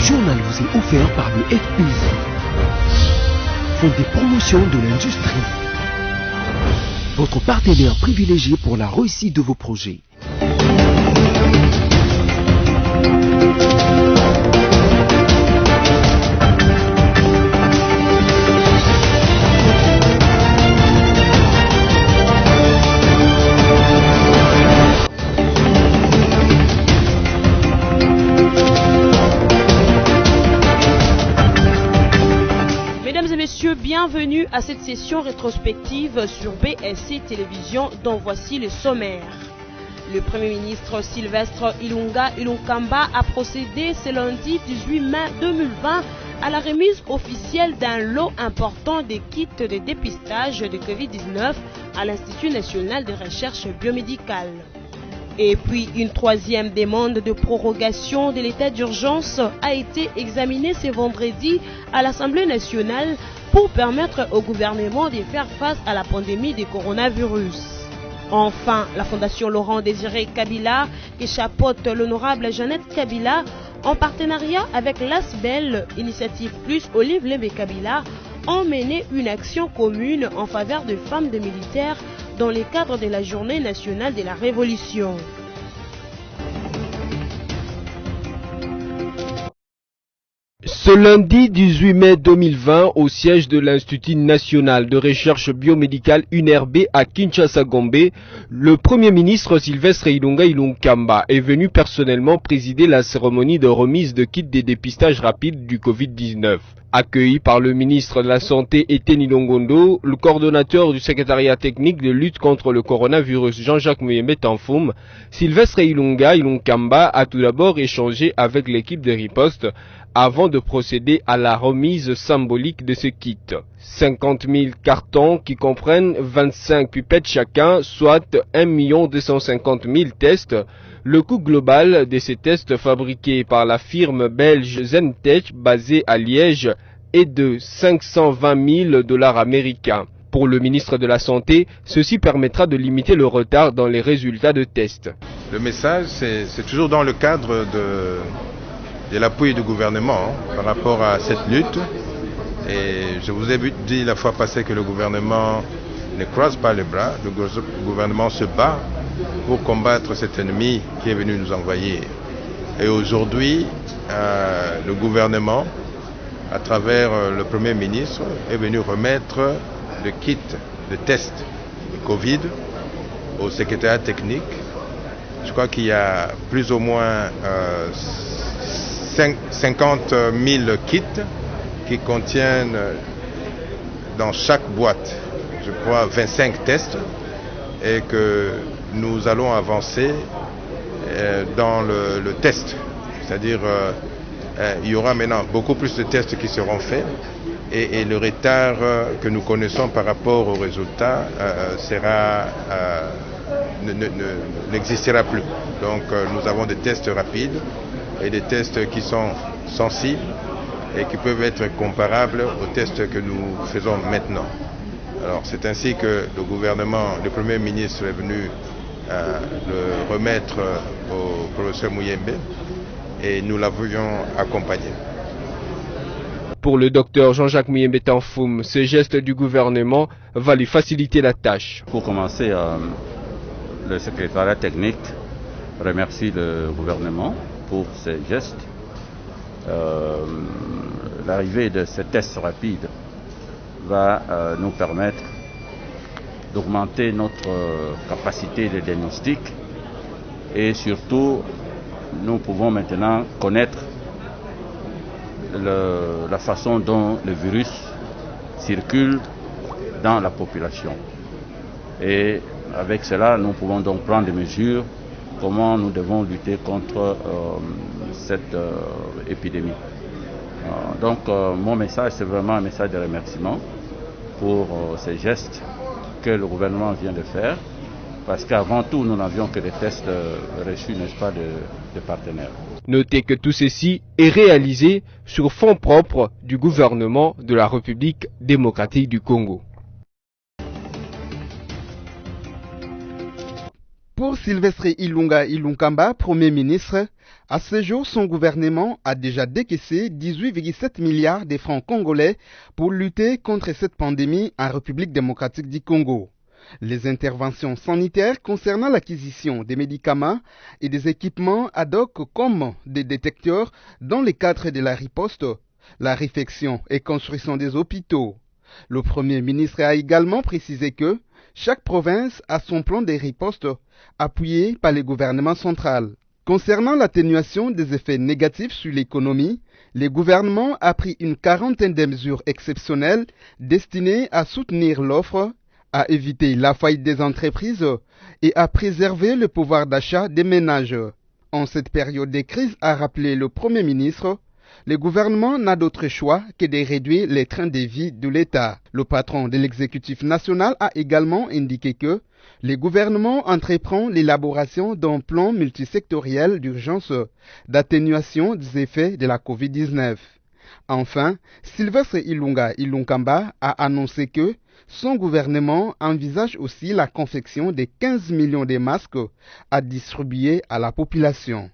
journal vous est offert par le FPI, Fonds des promotions de l'industrie, votre partenaire privilégié pour la réussite de vos projets. Bienvenue à cette session rétrospective sur BSC Télévision dont voici le sommaire. Le Premier ministre Sylvestre Ilunga Ilunkamba a procédé ce lundi 18 mai 2020 à la remise officielle d'un lot important de kits de dépistage de Covid-19 à l'Institut national de recherche biomédicale. Et puis une troisième demande de prorogation de l'état d'urgence a été examinée ce vendredi à l'Assemblée nationale pour permettre au gouvernement de faire face à la pandémie du coronavirus. Enfin, la Fondation Laurent-Désiré Kabila, qui chapeaute l'honorable Jeannette Kabila, en partenariat avec l'ASBEL, Initiative Plus Olive Lembe Kabila, ont mené une action commune en faveur des femmes de militaires dans le cadre de la Journée nationale de la Révolution. Ce lundi 18 mai 2020, au siège de l'Institut national de recherche biomédicale UNRB à Kinshasa-Gombe, le Premier ministre Sylvestre Ilunga Ilunkamba est venu personnellement présider la cérémonie de remise de kits de dépistage rapide du Covid-19. Accueilli par le ministre de la Santé Etienne Longondo, le coordonnateur du secrétariat technique de lutte contre le coronavirus Jean-Jacques Muyembe Tanfoum, Sylvestre Ilunga Ilunkamba a tout d'abord échangé avec l'équipe de riposte avant de procéder à la remise symbolique de ce kit. 50 000 cartons qui comprennent 25 pipettes chacun, soit 1 250 000 tests. Le coût global de ces tests fabriqués par la firme belge Zentech basée à Liège est de 520 000 $ américains. Pour le ministre de la Santé, ceci permettra de limiter le retard dans les résultats de tests. Le message, c'est toujours dans le cadre de l'appui du gouvernement par rapport à cette lutte. Et je vous ai dit la fois passée que le gouvernement ne croise pas les bras, le gouvernement se bat pour combattre cet ennemi qui est venu nous envahir. Et aujourd'hui, le gouvernement, à travers le Premier ministre, est venu remettre le kit de test de Covid au secrétariat technique. Je crois qu'il y a plus ou moins 50 000 kits qui contiennent dans chaque boîte, je crois, 25 tests et que nous allons avancer dans le test. C'est-à-dire il y aura maintenant beaucoup plus de tests qui seront faits et le retard que nous connaissons par rapport aux résultats n'existera plus. Donc nous avons des tests rapides et des tests qui sont sensibles et qui peuvent être comparables aux tests que nous faisons maintenant. Alors c'est ainsi que le gouvernement, le Premier ministre est venu le remettre au professeur Muyembe et nous l'avions accompagné. Pour le docteur Jean-Jacques Muyembe Tanfoum, ce geste du gouvernement va lui faciliter la tâche. Pour commencer, le secrétariat technique remercie le gouvernement pour ces gestes. L'arrivée de ces tests rapides va nous permettre d'augmenter notre capacité de diagnostic et surtout nous pouvons maintenant connaître la façon dont le virus circule dans la population. Et avec cela, nous pouvons donc prendre des mesures comment nous devons lutter contre cette épidémie. Donc mon message, c'est vraiment un message de remerciement pour ces gestes que le gouvernement vient de faire, parce qu'avant tout, nous n'avions que des tests reçus, n'est-ce pas, de partenaires. Notez que tout ceci est réalisé sur fonds propres du gouvernement de la République démocratique du Congo. Pour Pour Sylvestre Ilunga Ilunkamba, Premier ministre, à ce jour, son gouvernement a déjà décaissé 18,7 milliards de francs congolais pour lutter contre cette pandémie en République démocratique du Congo. Les interventions sanitaires concernant l'acquisition des médicaments et des équipements ad hoc comme des détecteurs dans le cadre de la riposte, la réfection et construction des hôpitaux. Le Premier ministre a également précisé que chaque province a son plan de riposte appuyé par le gouvernement central. Concernant l'atténuation des effets négatifs sur l'économie, le gouvernement a pris une quarantaine de mesures exceptionnelles destinées à soutenir l'offre, à éviter la faillite des entreprises et à préserver le pouvoir d'achat des ménages. En cette période de crise, a rappelé le Premier ministre, le gouvernement n'a d'autre choix que de réduire les trains de vie de l'État. Le patron de l'exécutif national a également indiqué que le gouvernement entreprend l'élaboration d'un plan multisectoriel d'urgence d'atténuation des effets de la COVID-19. Enfin, Sylvestre Ilunga Ilunkamba a annoncé que son gouvernement envisage aussi la confection de 15 millions de masques à distribuer à la population.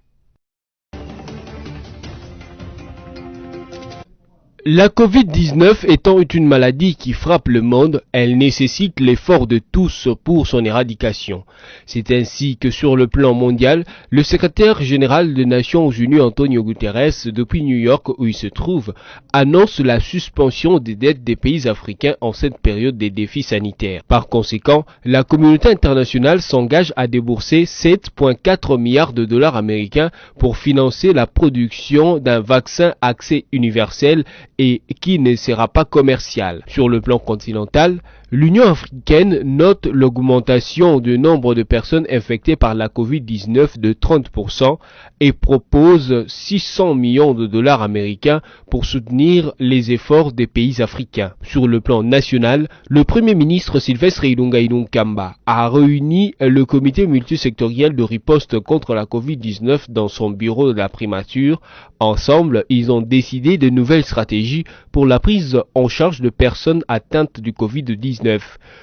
La Covid-19 étant une maladie qui frappe le monde, elle nécessite l'effort de tous pour son éradication. C'est ainsi que sur le plan mondial, le secrétaire général des Nations Unies Antonio Guterres, depuis New York où il se trouve, annonce la suspension des dettes des pays africains en cette période des défis sanitaires. Par conséquent, la communauté internationale s'engage à débourser 7,4 milliards de dollars américains pour financer la production d'un vaccin accès universel et qui ne sera pas commercial. Sur le plan continental, l'Union africaine note l'augmentation du nombre de personnes infectées par la Covid-19 de 30% et propose 600 millions de dollars américains pour soutenir les efforts des pays africains. Sur le plan national, le Premier ministre Sylvestre Ilunga Ilunkamba a réuni le comité multisectoriel de riposte contre la Covid-19 dans son bureau de la primature. Ensemble, ils ont décidé de nouvelles stratégies pour la prise en charge de personnes atteintes du Covid-19.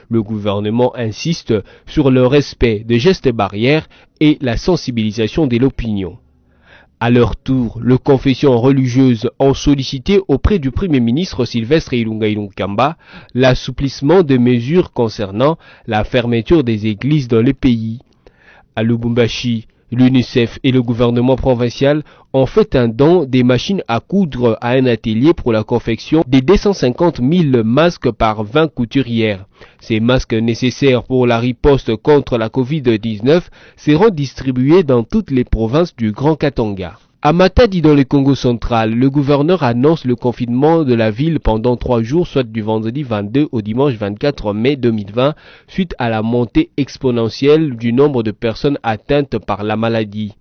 Le gouvernement insiste sur le respect des gestes barrières et la sensibilisation de l'opinion. À leur tour, les confessions religieuses ont sollicité auprès du Premier ministre Sylvestre Ilunga Ilunkamba l'assouplissement des mesures concernant la fermeture des églises dans le pays. À Lubumbashi, l'UNICEF et le gouvernement provincial ont fait un don des machines à coudre à un atelier pour la confection de 250 000 masques par 20 couturières. Ces masques nécessaires pour la riposte contre la Covid-19 seront distribués dans toutes les provinces du Grand Katanga. À Matadi dans le Congo central, le gouverneur annonce le confinement de la ville pendant 3 jours, soit du vendredi 22 au dimanche 24 mai 2020, suite à la montée exponentielle du nombre de personnes atteintes par la maladie.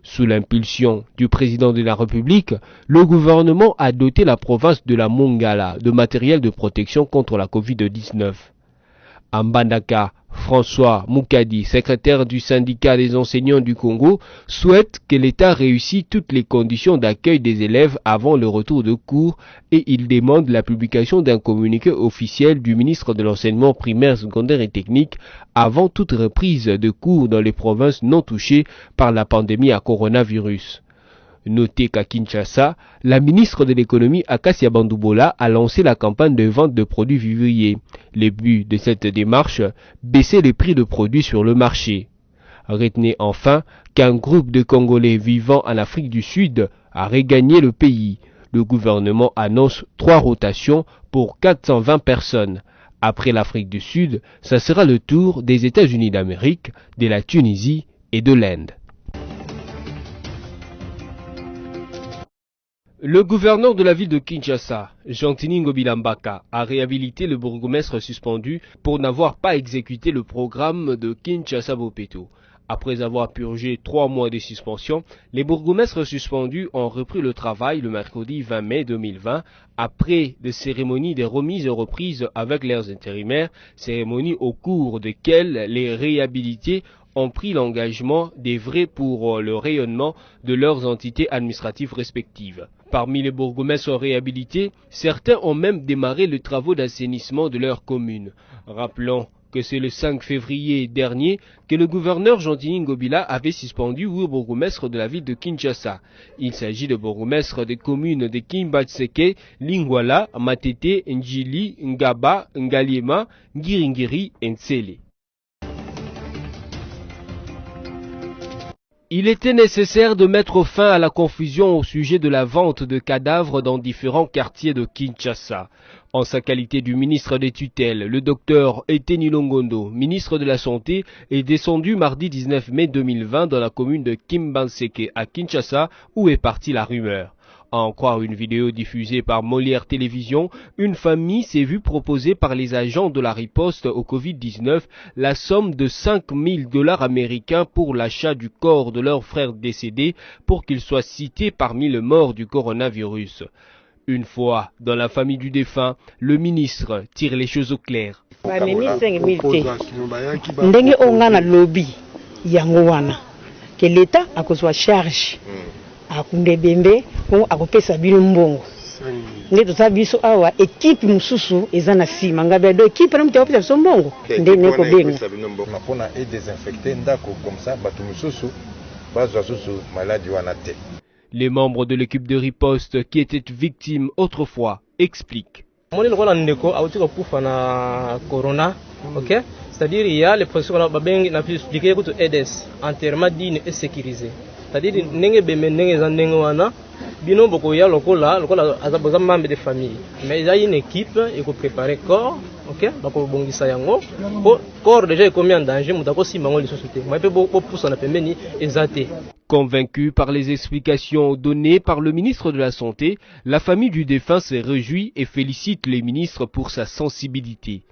Sous l'impulsion du président de la République, le gouvernement a doté la province de la Mongala de matériel de protection contre la Covid-19. À Mbandaka, François Moukadi, secrétaire du syndicat des enseignants du Congo, souhaite que l'État réussisse toutes les conditions d'accueil des élèves avant le retour de cours et il demande la publication d'un communiqué officiel du ministre de l'enseignement primaire, secondaire et technique avant toute reprise de cours dans les provinces non touchées par la pandémie à coronavirus. Notez qu'à Kinshasa, la ministre de l'économie Akasia Bandoubola a lancé la campagne de vente de produits vivriers. Le but de cette démarche, baisser les prix de produits sur le marché. Retenez enfin qu'un groupe de Congolais vivant en Afrique du Sud a regagné le pays. Le gouvernement annonce 3 rotations pour 420 personnes. Après l'Afrique du Sud, ça sera le tour des États-Unis d'Amérique, de la Tunisie et de l'Inde. Le gouverneur de la ville de Kinshasa, Jean-Tini Ngobilambaka, a réhabilité le bourgmestre suspendu pour n'avoir pas exécuté le programme de Kinshasa Bopeto. Après avoir purgé 3 mois de suspension, les bourgmestres suspendus ont repris le travail le mercredi 20 mai 2020 après des cérémonies de remise et reprise avec leurs intérimaires, cérémonies au cours desquelles les réhabilités ont pris l'engagement d'œuvrer pour le rayonnement de leurs entités administratives respectives. Parmi les bourgmestres réhabilités, certains ont même démarré les travaux d'assainissement de leur commune. Rappelons que c'est le 5 février dernier que le gouverneur Jean-Denis Ngobila avait suspendu 8 bourgmestres de la ville de Kinshasa. Il s'agit de bourgmestres des communes de Kimbatseke, Lingwala, Matete, Njili, Ngaba, Ngaliema, Ngiringiri et Ntsele. Il était nécessaire de mettre fin à la confusion au sujet de la vente de cadavres dans différents quartiers de Kinshasa. En sa qualité du ministre des tutelles, le docteur Eteni Longondo, ministre de la Santé, est descendu mardi 19 mai 2020 dans la commune de Kimbanseke à Kinshasa où est partie la rumeur. À en croire une vidéo diffusée par Molière Télévision, une famille s'est vue proposer par les agents de la riposte au Covid-19 la somme de $5 000 américains pour l'achat du corps de leur frère décédé pour qu'il soit cité parmi les morts du coronavirus. Une fois dans la famille du défunt, le ministre tire les choses au clair. Que l'État a besoin de charge. Akundebembe ko akopesa bino mbongo ndeto sabiso awa équipe mususu ezana sima ngabe do équipe namuti akopesa biso mbongo ndene ko benga napona et désinfecter ndako comme ça batu mususu bazwa susu maladie wana te. Les membres de l'équipe de riposte qui étaient victimes autrefois expliquent. Moni lokola ndeko autika kufa na corona, OK? C'est-à-dire il y a les procédures qu'on a expliqué que EDS entièrement digne et sécurisé. C'est-à-dire nenge beme nenge za nenge wana bino boko ya lokola azaboza membre de famille. Mais il y a une équipe et ko préparer corps, OK? Bako bongisa yango. Corps déjà est commis en danger, mutako simango les sociétés. Mais pe bo poussa na pembeni ezate. Convaincu par les explications données par le ministre de la Santé, la famille du défunt s'est réjouie et félicite les ministres pour sa sensibilité.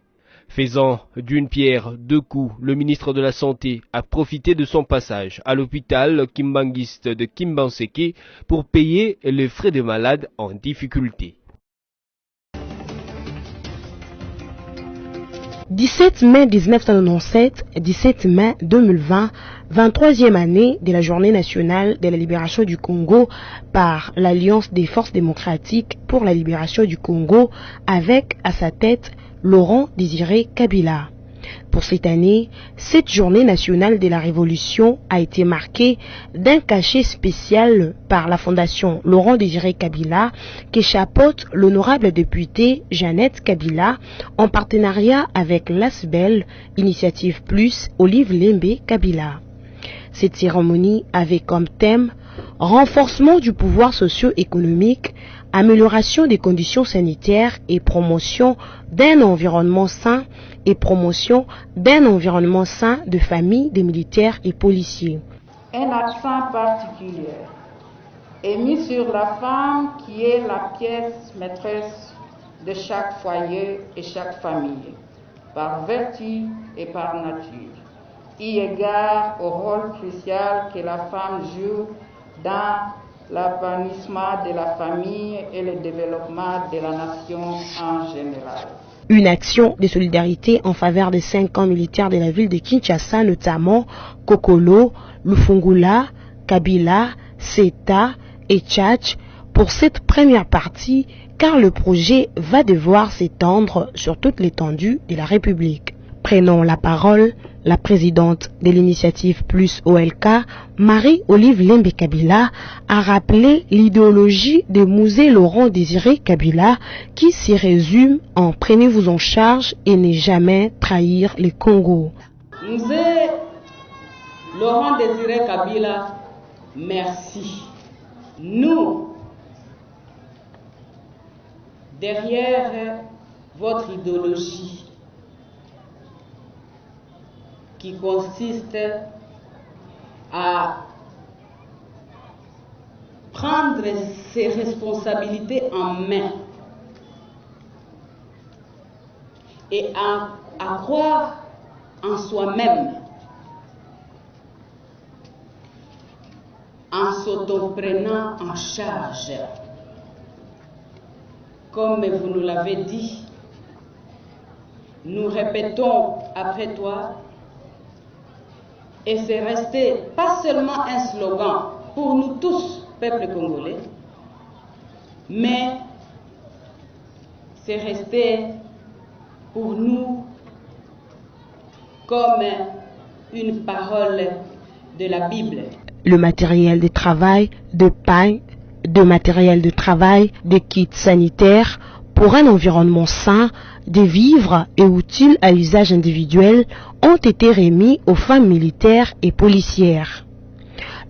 Faisant d'une pierre deux coups, le ministre de la Santé a profité de son passage à l'hôpital kimbanguiste de Kimbanseke pour payer les frais des malades en difficulté. 17 mai 1997, 17 mai 2020, 23e année de la journée nationale de la libération du Congo par l'Alliance des forces démocratiques pour la libération du Congo avec à sa tête Laurent Désiré Kabila. Pour cette année, cette journée nationale de la Révolution a été marquée d'un cachet spécial par la Fondation Laurent Désiré Kabila qui chapeaute l'honorable députée Jeannette Kabila en partenariat avec l'ASBEL, Initiative Plus, Olive Lembe Kabila. Cette cérémonie avait comme thème renforcement du pouvoir socio-économique, amélioration des conditions sanitaires et promotion d'un environnement sain de familles des militaires et policiers. Un accent particulier est mis sur la femme qui est la pièce maîtresse de chaque foyer et chaque famille, par vertu et par nature, eu égard au rôle crucial que la femme joue dans l'épanouissement de la famille et le développement de la nation en général. Une action de solidarité en faveur des 5 camps militaires de la ville de Kinshasa, notamment Kokolo, Lufungula, Kabila, Seta et Tchatch, pour cette première partie, car le projet va devoir s'étendre sur toute l'étendue de la République. Prenons la parole, la présidente de l'initiative Plus OLK, Marie-Olive Lembe Kabila, a rappelé l'idéologie de Musée Laurent Désiré Kabila qui s'y résume en prenez-vous en charge et ne jamais trahir le Congo. Musée Laurent Désiré Kabila, merci. Nous, derrière votre idéologie, qui consiste à prendre ses responsabilités en main et à croire en soi-même, en s'auto-prenant en charge. Comme vous nous l'avez dit, nous répétons après toi, et c'est resté pas seulement un slogan pour nous tous, peuple congolais, mais c'est resté pour nous comme une parole de la Bible. Le matériel de travail, de pain, de matériel de travail, de kits sanitaires pour un environnement sain, des vivres et outils à usage individuel ont été remis aux femmes militaires et policières.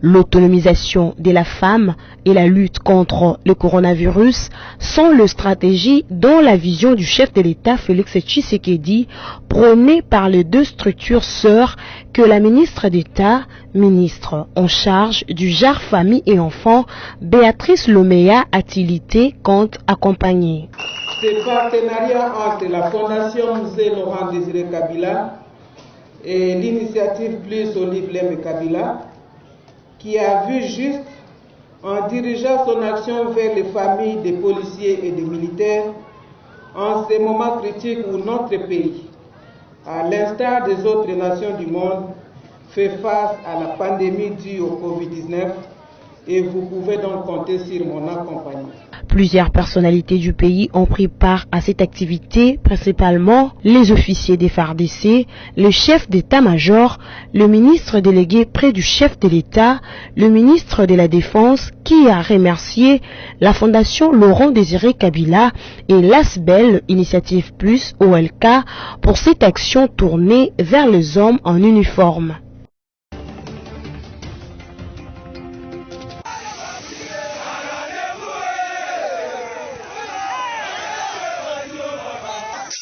L'autonomisation de la femme et la lutte contre le coronavirus sont les stratégies dont la vision du chef de l'État Félix Tshisekedi, prônée par les deux structures sœurs que la ministre d'État, ministre en charge du genre famille et enfants, Béatrice Lomea Atilité, compte accompagner. Ce partenariat entre la Fondation Musée Laurent Désiré Kabila et l'initiative Plus Olive Lem Kabila, qui a vu juste en dirigeant son action vers les familles des policiers et des militaires en ces moments critiques où notre pays, à l'instar des autres nations du monde, fait face à la pandémie due au Covid-19 et vous pouvez donc compter sur mon accompagnement. Plusieurs personnalités du pays ont pris part à cette activité, principalement les officiers des FARDC, le chef d'état-major, le ministre délégué près du chef de l'État, le ministre de la Défense, qui a remercié la Fondation Laurent Désiré Kabila et l'ASBEL, Initiative Plus OLK, pour cette action tournée vers les hommes en uniforme.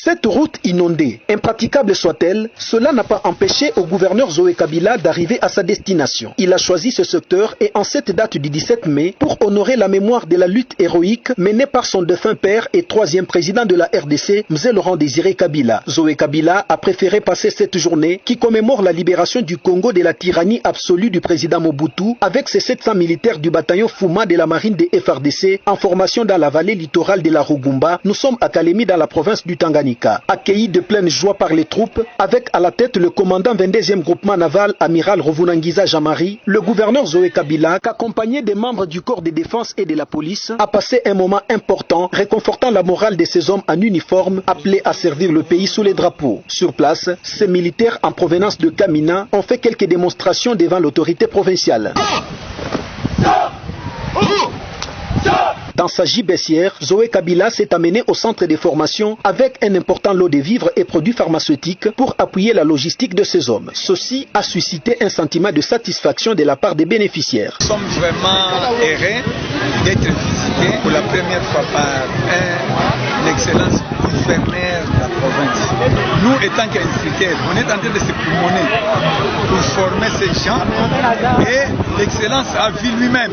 Cette route inondée, impraticable soit-elle, cela n'a pas empêché au gouverneur Zoé Kabila d'arriver à sa destination. Il a choisi ce secteur et en cette date du 17 mai pour honorer la mémoire de la lutte héroïque menée par son défunt père et troisième président de la RDC, Mzee Laurent Désiré Kabila. Zoé Kabila a préféré passer cette journée qui commémore la libération du Congo de la tyrannie absolue du président Mobutu avec ses 700 militaires du bataillon Fouma de la marine des FARDC en formation dans la vallée littorale de la Rugumba. Nous sommes à Kalemi dans la province du Tanganyika. Accueilli de pleine joie par les troupes, avec à la tête le commandant 22e groupement naval, amiral Rovunangiza Jamari, le gouverneur Zoé Kabila, accompagné des membres du corps de défense et de la police, a passé un moment important, réconfortant la morale de ces hommes en uniforme, appelés à servir le pays sous les drapeaux. Sur place, ces militaires en provenance de Kamina ont fait quelques démonstrations devant l'autorité provinciale. Dans sa gibecière, Zoé Kabila s'est amené au centre de formation avec un important lot de vivres et produits pharmaceutiques pour appuyer la logistique de ces hommes. Ceci a suscité un sentiment de satisfaction de la part des bénéficiaires. Nous sommes vraiment heureux d'être visités pour la première fois par un excellence gouverneur de la province. Nous, étant qu'instituteurs, on est en train de se pulmoner pour former ces gens et l'excellence a vu lui-même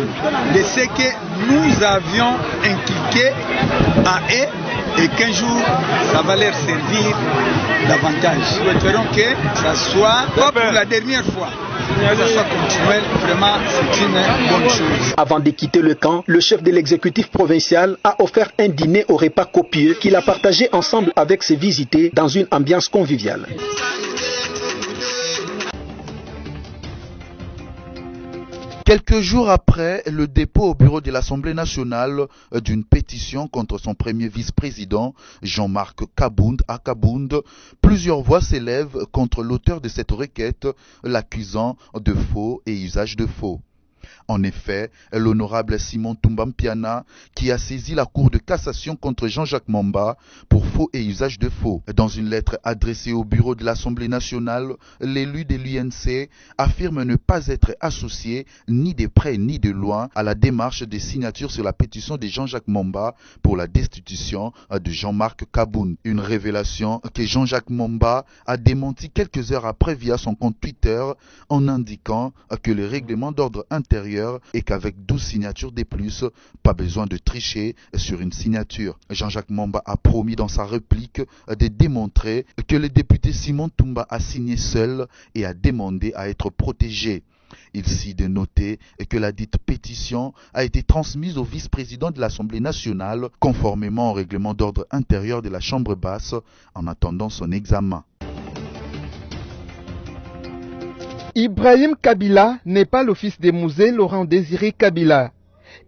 de ce que nous avions inculqué à eux et qu'un jour ça va leur servir davantage. Nous espérons que ça soit pas pour la dernière fois. Que ça soit continuel, vraiment c'est une bonne chose. Avant de quitter le camp, le chef de l'exécutif provincial a offert un dîner au repas copieux qu'il a partagé ensemble avec ses visités dans une ambiance conviviale. Quelques jours après le dépôt au bureau de l'Assemblée nationale d'une pétition contre son premier vice-président, Jean-Marc Kabound, à Kabound, plusieurs voix s'élèvent contre l'auteur de cette requête, l'accusant de faux et usage de faux. En effet, l'honorable Simon Toumba-Mpiana, qui a saisi la Cour de cassation contre Jean-Jacques Mamba pour faux et usage de faux. Dans une lettre adressée au bureau de l'Assemblée nationale, l'élu de l'UNC affirme ne pas être associé ni de près ni de loin à la démarche de signature sur la pétition de Jean-Jacques Mamba pour la destitution de Jean-Marc Kabound. Une révélation que Jean-Jacques Mamba a démenti quelques heures après via son compte Twitter en indiquant que le règlement d'ordre intérieur et qu'avec 12 signatures de plus, pas besoin de tricher sur une signature. Jean-Jacques Mamba a promis dans sa réplique de démontrer que le député Simon Toumba a signé seul et a demandé à être protégé. Il s'y de noter que la dite pétition a été transmise au vice-président de l'Assemblée nationale conformément au règlement d'ordre intérieur de la Chambre basse en attendant son examen. Ibrahim Kabila n'est pas le fils de Mzee Laurent Désiré Kabila.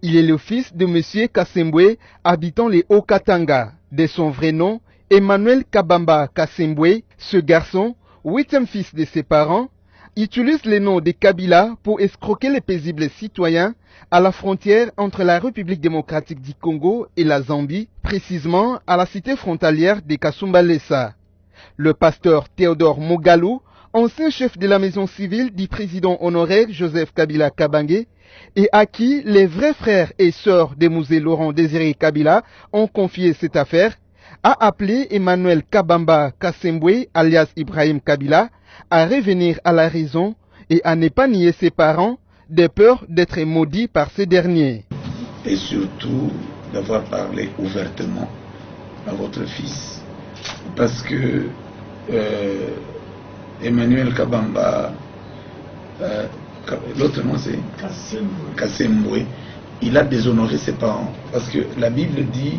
Il est le fils de M. Kassembwe, habitant les Hauts-Katanga. De son vrai nom, Emmanuel Kabamba Kassembwe, ce garçon, 8e fils de ses parents, utilise les noms des Kabila pour escroquer les paisibles citoyens à la frontière entre la République démocratique du Congo et la Zambie, précisément à la cité frontalière de Kasumbalesa. Le pasteur Théodore Mogalou, ancien chef de la maison civile du président honoraire Joseph Kabila Kabange, et à qui les vrais frères et sœurs de Mouzé Laurent Désiré Kabila ont confié cette affaire, a appelé Emmanuel Kabamba Kassembwe, alias Ibrahim Kabila, à revenir à la raison et à ne pas nier ses parents, de peur d'être maudits par ces derniers. Et surtout d'avoir parlé ouvertement à votre fils. Parce que Emmanuel Kabamba, l'autre nom c'est Kassembwe, il a déshonoré ses parents. Parce que la Bible dit,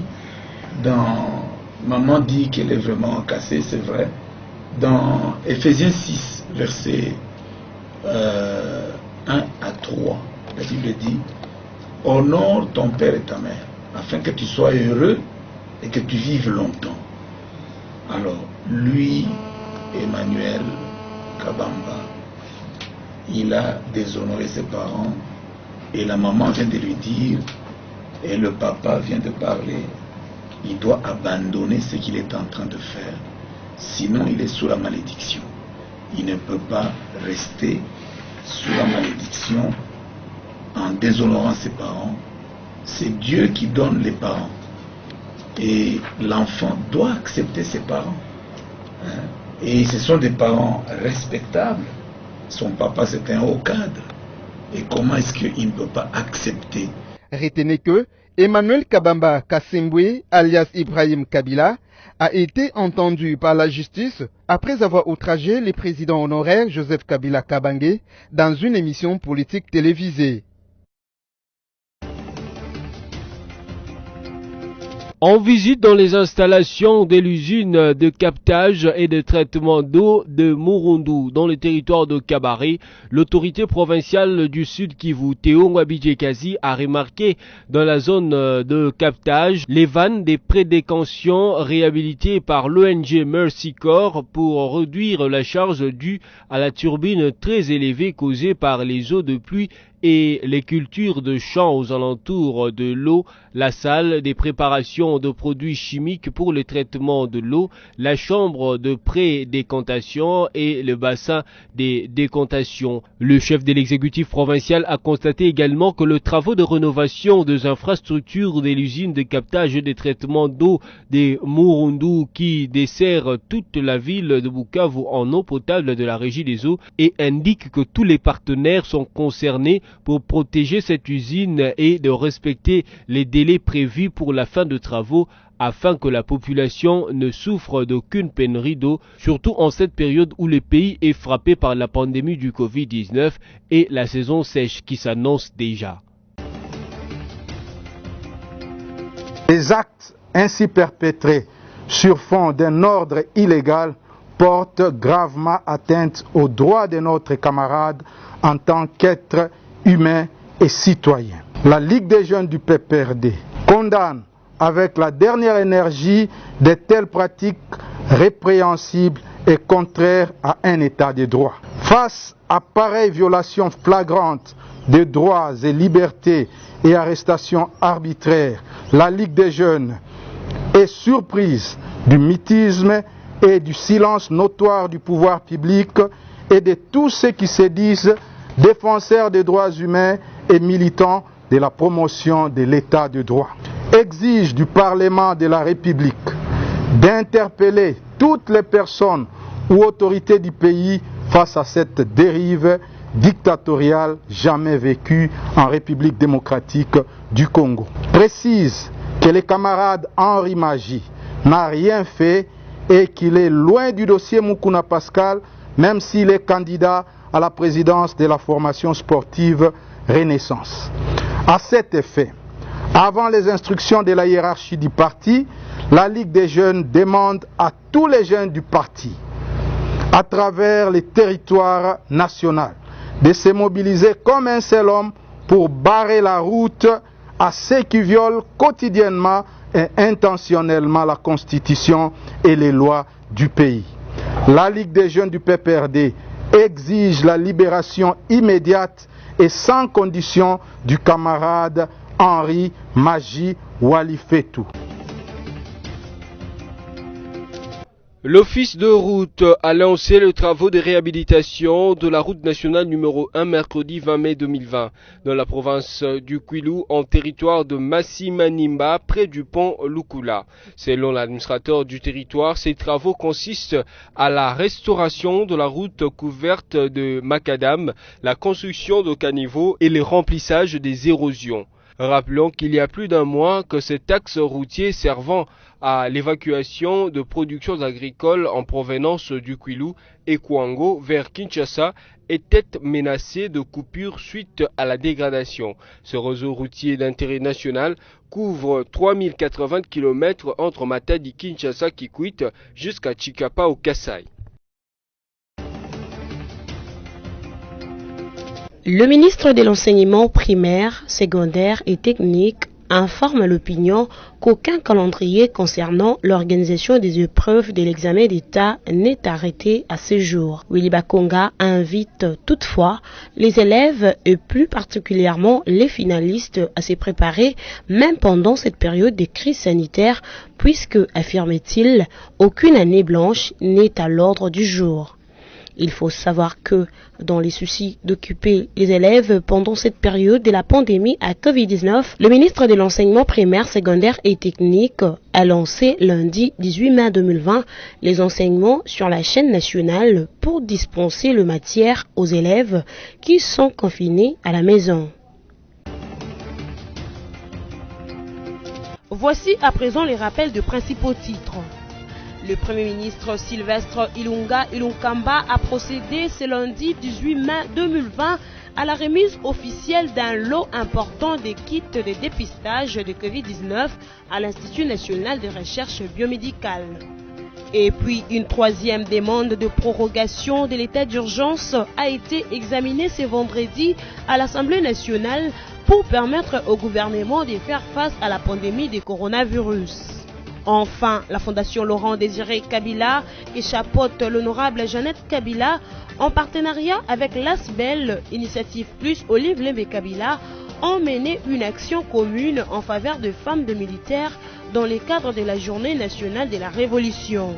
maman dit qu'elle est vraiment cassée, c'est vrai. Dans Ephésiens 6, versets 1 à 3, la Bible dit « Honore ton père et ta mère, afin que tu sois heureux et que tu vives longtemps. » Alors, lui, Emmanuel Kabamba, il a déshonoré ses parents et la maman vient de lui dire, et le papa vient de parler, il doit abandonner ce qu'il est en train de faire. Sinon, il est sous la malédiction. Il ne peut pas rester sous la malédiction en déshonorant ses parents. C'est Dieu qui donne les parents. Et l'enfant doit accepter ses parents. Et ce sont des parents respectables. Son papa, c'est un haut cadre. Et comment est-ce qu'il ne peut pas accepter? Retenez que Emmanuel Kabamba Kassembwe, alias Ibrahim Kabila, a été entendu par la justice après avoir outragé le président honoraire Joseph Kabila Kabange dans une émission politique télévisée. En visite dans les installations de l'usine de captage et de traitement d'eau de Murundu dans le territoire de Kabare, l'autorité provinciale du Sud Kivu, Théo Ngwabidjekazi, a remarqué dans la zone de captage les vannes des prédétentions réhabilitées par l'ONG Mercy Corps pour réduire la charge due à la turbine très élevée causée par les eaux de pluie et les cultures de champs aux alentours de l'eau, la salle des préparations de produits chimiques pour le traitement de l'eau, la chambre de pré-décantation et le bassin des décantations. Le chef de l'exécutif provincial a constaté également que le travaux de rénovation des infrastructures de l'usine de captage et de traitement d'eau de Murundu qui dessert toute la ville de Bukavu en eau potable de la régie des eaux et indique que tous les partenaires sont concernés pour protéger cette usine et de respecter les délais prévus pour la fin de travaux afin que la population ne souffre d'aucune pénurie d'eau, surtout en cette période où le pays est frappé par la pandémie du Covid-19 et la saison sèche qui s'annonce déjà. Les actes ainsi perpétrés sur fond d'un ordre illégal portent gravement atteinte aux droits de notre camarade en tant qu'être humain et citoyen. La Ligue des jeunes du PPRD condamne avec la dernière énergie de telles pratiques répréhensibles et contraires à un état de droit. Face à pareille violation flagrante des droits et libertés et arrestations arbitraires, la Ligue des jeunes est surprise du mutisme et du silence notoire du pouvoir public et de tous ceux qui se disent défenseurs des droits humains et militants de la promotion de l'état de droit. Exige du Parlement de la République d'interpeller toutes les personnes ou autorités du pays face à cette dérive dictatoriale jamais vécue en République démocratique du Congo. Précise que le camarade Henri Magie n'a rien fait et qu'il est loin du dossier Mukuna Pascal, même s'il est candidat à la présidence de la formation sportive Renaissance. À cet effet, avant les instructions de la hiérarchie du parti, la Ligue des jeunes demande à tous les jeunes du parti, à travers les territoires nationaux, de se mobiliser comme un seul homme pour barrer la route à ceux qui violent quotidiennement et intentionnellement la Constitution et les lois du pays. La Ligue des jeunes du PPRD exige la libération immédiate et sans condition du camarade Henri Maji Walifetou. L'office de route a lancé les travaux de réhabilitation de la route nationale numéro 1 mercredi 20 mai 2020 dans la province du Kwilu en territoire de Massimanimba près du pont Lukula. Selon l'administrateur du territoire, ces travaux consistent à la restauration de la route couverte de macadam, la construction de caniveaux et le remplissage des érosions. Rappelons qu'il y a plus d'un mois que cet axe routier servant à l'évacuation de productions agricoles en provenance du Kwilu et Kwango vers Kinshasa était menacé de coupure suite à la dégradation. Ce réseau routier d'intérêt national couvre 3080 km entre Matadi, Kinshasa, Kikwit jusqu'à Chikapa au Kasaï. Le ministre de l'enseignement primaire, secondaire et technique informe l'opinion qu'aucun calendrier concernant l'organisation des épreuves de l'examen d'État n'est arrêté à ce jour. Willy Bakonga invite toutefois les élèves et plus particulièrement les finalistes à se préparer même pendant cette période de crise sanitaire puisque, affirme-t-il, aucune année blanche n'est à l'ordre du jour. Il faut savoir que, dans les soucis d'occuper les élèves pendant cette période de la pandémie à Covid-19, le ministre de l'enseignement primaire, secondaire et technique a lancé lundi 18 mai 2020 les enseignements sur la chaîne nationale pour dispenser le matière aux élèves qui sont confinés à la maison. Voici à présent les rappels de principaux titres. Le Premier ministre Sylvestre Ilunga Ilunkamba a procédé ce lundi 18 mai 2020 à la remise officielle d'un lot important de kits de dépistage de Covid-19 à l'Institut national de recherche biomédicale. Et puis une troisième demande de prorogation de l'état d'urgence a été examinée ce vendredi à l'Assemblée nationale pour permettre au gouvernement de faire face à la pandémie du coronavirus. Enfin, la Fondation Laurent Désiré Kabila et chapeaute l'honorable Jeannette Kabila en partenariat avec l'ASBEL, Initiative Plus Olive Lembe Kabila, ont mené une action commune en faveur de femmes de militaires dans le cadre de la Journée nationale de la Révolution.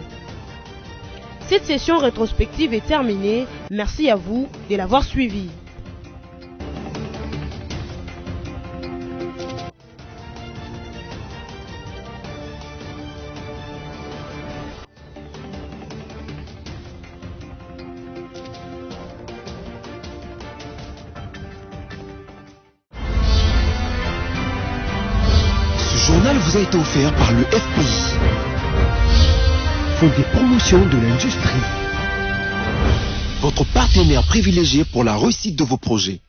Cette session rétrospective est terminée. Merci à vous de l'avoir suivie. Ce journal vous a été offert par le FPI, Fonds des promotions de l'industrie, votre partenaire privilégié pour la réussite de vos projets.